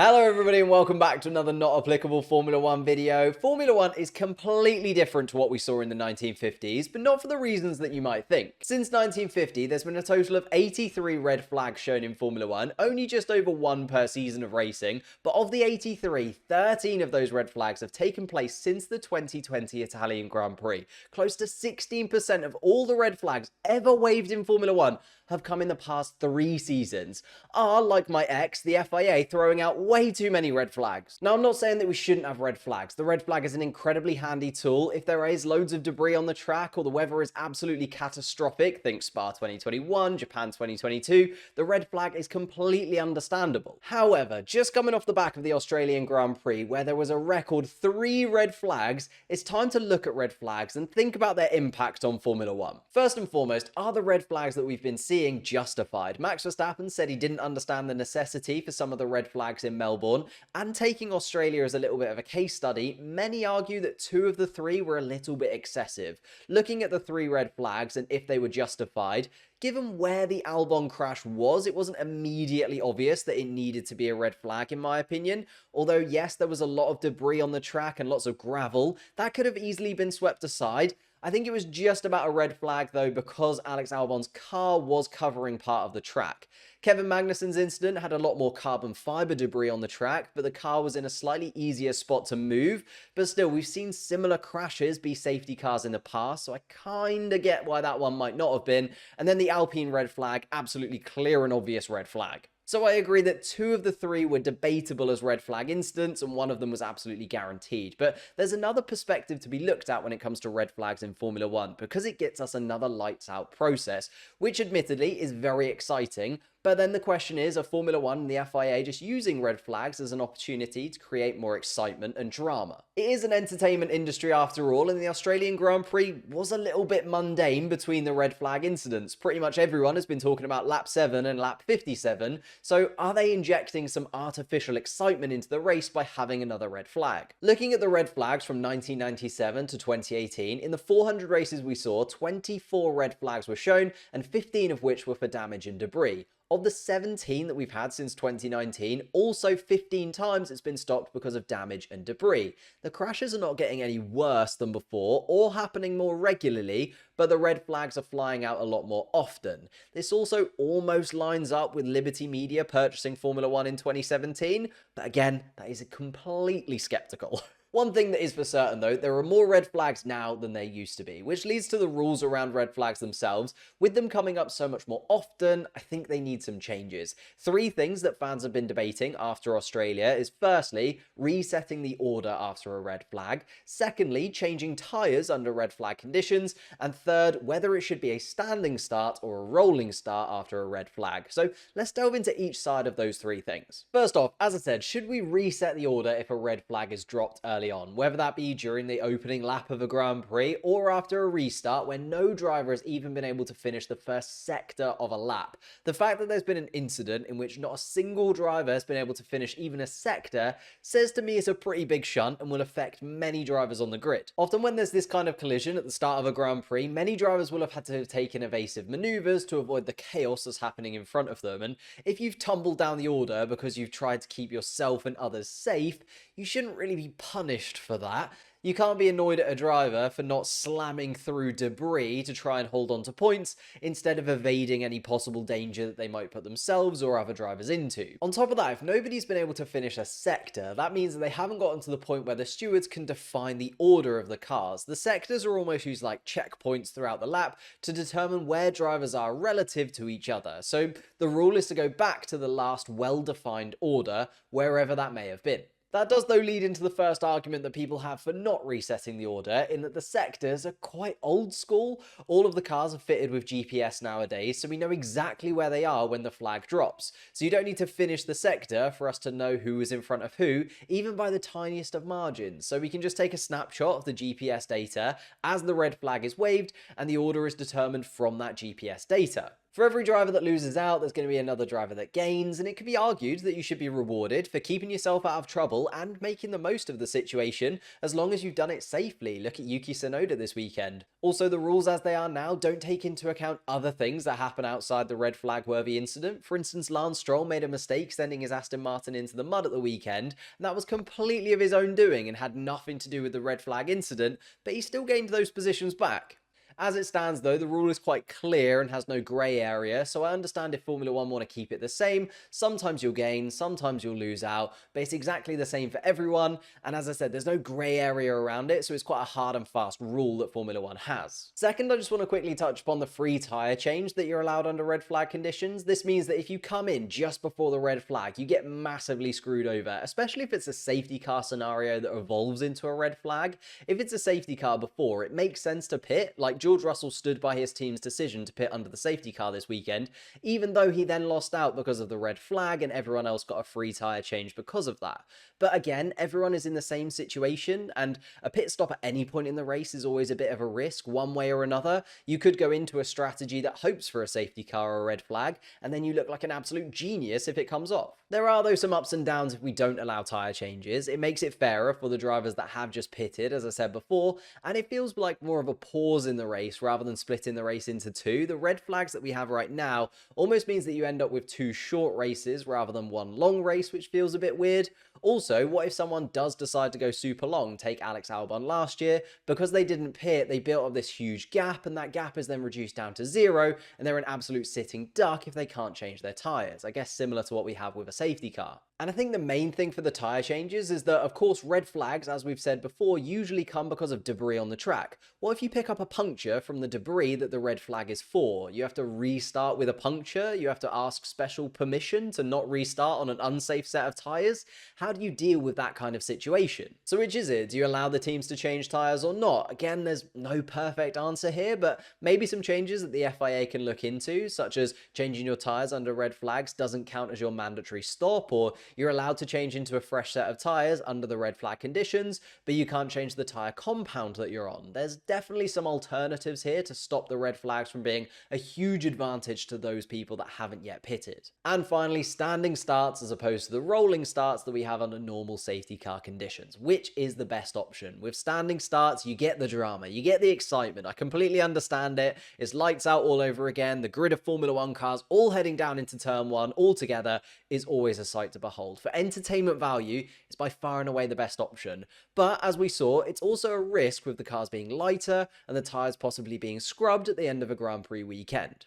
Hello everybody and welcome back to another not applicable Formula 1 video. Formula 1 is completely different to what we saw in the 1950s, but not for the reasons that you might think. Since 1950, there's been a total of 83 red flags shown in Formula 1, only just over one per season of racing, but of the 83, 13 of those red flags have taken place since the 2020 Italian Grand Prix. Close to 16% of all the red flags ever waved in Formula 1 have come in the past 3 seasons. Like my ex, the FIA throwing out way too many red flags. Now, I'm not saying that we shouldn't have red flags. The red flag is an incredibly handy tool. If there is loads of debris on the track or the weather is absolutely catastrophic, think Spa 2021, Japan 2022, the red flag is completely understandable. However, just coming off the back of the Australian Grand Prix, where there was a record 3 red flags, it's time to look at red flags and think about their impact on Formula 1. First and foremost, are the red flags that we've been seeing justified? Max Verstappen said he didn't understand the necessity for some of the red flags in Melbourne, and taking Australia as a little bit of a case study, many argue that 2 of the 3 were a little bit excessive. Looking at the 3 red flags and if they were justified, given where the Albon crash was, it wasn't immediately obvious that it needed to be a red flag, in my opinion. Although, yes, there was a lot of debris on the track and lots of gravel, that could have easily been swept aside. I think it was just about a red flag, though, because Alex Albon's car was covering part of the track. Kevin Magnussen's incident had a lot more carbon fiber debris on the track, but the car was in a slightly easier spot to move. But still, we've seen similar crashes be safety cars in the past, so I kind of get why that one might not have been. And then the Alpine red flag, absolutely clear and obvious red flag. So I agree that 2 of the 3 were debatable as red flag incidents, and one of them was absolutely guaranteed. But there's another perspective to be looked at when it comes to red flags in Formula 1, because it gets us another lights out process, which admittedly is very exciting. But then the question is, are Formula 1 and the FIA just using red flags as an opportunity to create more excitement and drama? It is an entertainment industry after all, and the Australian Grand Prix was a little bit mundane between the red flag incidents. Pretty much everyone has been talking about lap 7 and lap 57, so are they injecting some artificial excitement into the race by having another red flag? Looking at the red flags from 1997 to 2018, in the 400 races we saw, 24 red flags were shown, and 15 of which were for damage and debris. Of the 17 that we've had since 2019, also 15 times it's been stopped because of damage and debris. The crashes are not getting any worse than before or happening more regularly, but the red flags are flying out a lot more often. This also almost lines up with Liberty Media purchasing Formula 1 in 2017, but again, that is completely skeptical. One thing that is for certain though, there are more red flags now than there used to be, which leads to the rules around red flags themselves. With them coming up so much more often, I think they need some changes. 3 things that fans have been debating after Australia is firstly, resetting the order after a red flag. Secondly, changing tyres under red flag conditions. And third, whether it should be a standing start or a rolling start after a red flag. So let's delve into each side of those 3 things. First off, as I said, should we reset the order if a red flag is dropped early on, whether that be during the opening lap of a Grand Prix or after a restart when no driver has even been able to finish the first sector of a lap? The fact that there's been an incident in which not a single driver has been able to finish even a sector says to me it's a pretty big shunt and will affect many drivers on the grid. Often when there's this kind of collision at the start of a Grand Prix, many drivers will have had to take in evasive maneuvers to avoid the chaos that's happening in front of them, and if you've tumbled down the order because you've tried to keep yourself and others safe, you shouldn't really be punished for that. You can't be annoyed at a driver for not slamming through debris to try and hold on to points instead of evading any possible danger that they might put themselves or other drivers into. On top of that, if nobody's been able to finish a sector, that means that they haven't gotten to the point where the stewards can define the order of the cars. The sectors are almost used like checkpoints throughout the lap to determine where drivers are relative to each other. So the rule is to go back to the last well-defined order, wherever that may have been. That does though lead into the first argument that people have for not resetting the order, in that the sectors are quite old school. All of the cars are fitted with GPS nowadays, so we know exactly where they are when the flag drops. So you don't need to finish the sector for us to know who is in front of who, even by the tiniest of margins. So we can just take a snapshot of the GPS data as the red flag is waved, and the order is determined from that GPS data. For every driver that loses out, there's going to be another driver that gains, and it could be argued that you should be rewarded for keeping yourself out of trouble and making the most of the situation, as long as you've done it safely. Look at Yuki Tsunoda this weekend. Also, the rules as they are now don't take into account other things that happen outside the red flag worthy incident. For instance, Lance Stroll made a mistake sending his Aston Martin into the mud at the weekend, and that was completely of his own doing and had nothing to do with the red flag incident, but he still gained those positions back. As it stands though, the rule is quite clear and has no grey area, so I understand if Formula 1 want to keep it the same. Sometimes you'll gain, sometimes you'll lose out, but it's exactly the same for everyone, and as I said, there's no grey area around it, so it's quite a hard and fast rule that Formula 1 has. Second, I just want to quickly touch upon the free tyre change that you're allowed under red flag conditions. This means that if you come in just before the red flag, you get massively screwed over, especially if it's a safety car scenario that evolves into a red flag. If it's a safety car before, it makes sense to pit, like George Russell stood by his team's decision to pit under the safety car this weekend, even though he then lost out because of the red flag and everyone else got a free tyre change because of that. But again, everyone is in the same situation, and a pit stop at any point in the race is always a bit of a risk, one way or another. You could go into a strategy that hopes for a safety car or a red flag, and then you look like an absolute genius if it comes off. There are though some ups and downs if we don't allow tyre changes. It makes it fairer for the drivers that have just pitted, as I said before, and it feels like more of a pause in the race rather than splitting the race into two. The red flags that we have right now almost means that you end up with two short races rather than one long race, which feels a bit weird. Also, what if someone does decide to go super long? Take Alex Albon last year. Because they didn't pit, they built up this huge gap, and that gap is then reduced down to 0, and they're an absolute sitting duck if they can't change their tyres. I guess similar to what we have with a safety car. And I think the main thing for the tyre changes is that, of course, red flags, as we've said before, usually come because of debris on the track. What if you pick up a puncture from the debris that the red flag is for? You have to restart with a puncture? You have to ask special permission to not restart on an unsafe set of tyres? How do you deal with that kind of situation? So which is it? Do you allow the teams to change tyres or not? Again, there's no perfect answer here, but maybe some changes that the FIA can look into, such as changing your tyres under red flags doesn't count as your mandatory stop, or you're allowed to change into a fresh set of tyres under the red flag conditions, but you can't change the tyre compound that you're on. There's definitely some alternatives here to stop the red flags from being a huge advantage to those people that haven't yet pitted. And finally, standing starts as opposed to the rolling starts that we have under normal safety car conditions. Which is the best option? With standing starts, you get the drama, you get the excitement. I completely understand it. It's lights out all over again. The grid of Formula 1 cars all heading down into turn 1 all together is always a sight to behold. For entertainment value, it's by far and away the best option. But as we saw, it's also a risk with the cars being lighter and the tyres possibly being scrubbed at the end of a Grand Prix weekend.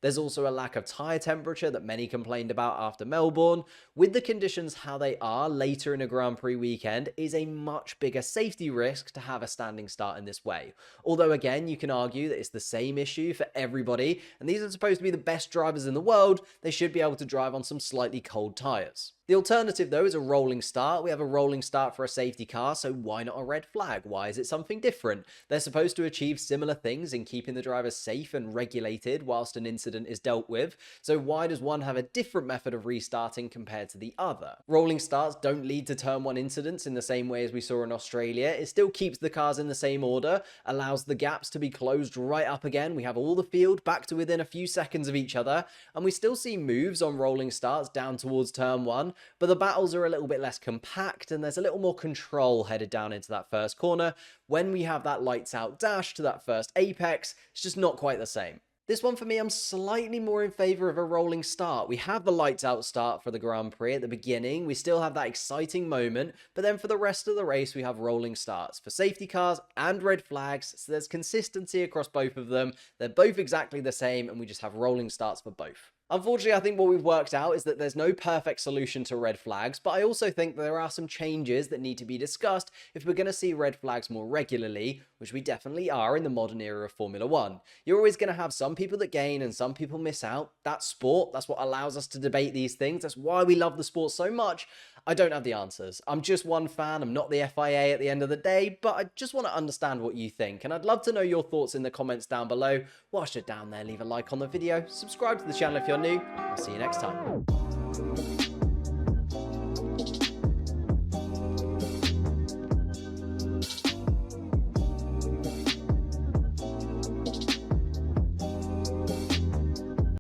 There's also a lack of tyre temperature that many complained about after Melbourne. With the conditions how they are later in a Grand Prix weekend, is a much bigger safety risk to have a standing start in this way. Although again, you can argue that it's the same issue for everybody, and these are supposed to be the best drivers in the world, they should be able to drive on some slightly cold tyres. The alternative though is a rolling start. We have a rolling start for a safety car, so why not a red flag? Why is it something different? They're supposed to achieve similar things in keeping the drivers safe and regulated whilst an incident is dealt with, so why does one have a different method of restarting compared to the other? Rolling starts don't lead to turn 1 incidents in the same way as we saw in Australia. It still keeps the cars in the same order, allows the gaps to be closed right up again. We have all the field back to within a few seconds of each other, and we still see moves on rolling starts down towards turn 1, but the battles are a little bit less compact and there's a little more control headed down into that first corner. When we have that lights out dash to that first apex, it's just not quite the same. This one for me, I'm slightly more in favour of a rolling start. We have the lights out start for the Grand Prix at the beginning. We still have that exciting moment, but then for the rest of the race, we have rolling starts for safety cars and red flags. So there's consistency across both of them. They're both exactly the same, and we just have rolling starts for both. Unfortunately, I think what we've worked out is that there's no perfect solution to red flags, but I also think there are some changes that need to be discussed if we're going to see red flags more regularly, which we definitely are in the modern era of Formula 1. You're always going to have some people that gain and some people miss out. That's sport. That's what allows us to debate these things. That's why we love the sport so much. I don't have the answers. I'm just one fan. I'm not the FIA at the end of the day, but I just want to understand what you think. And I'd love to know your thoughts in the comments down below. Whilst you're down there, leave a like on the video, subscribe to the channel if you're new. I'll see you next time.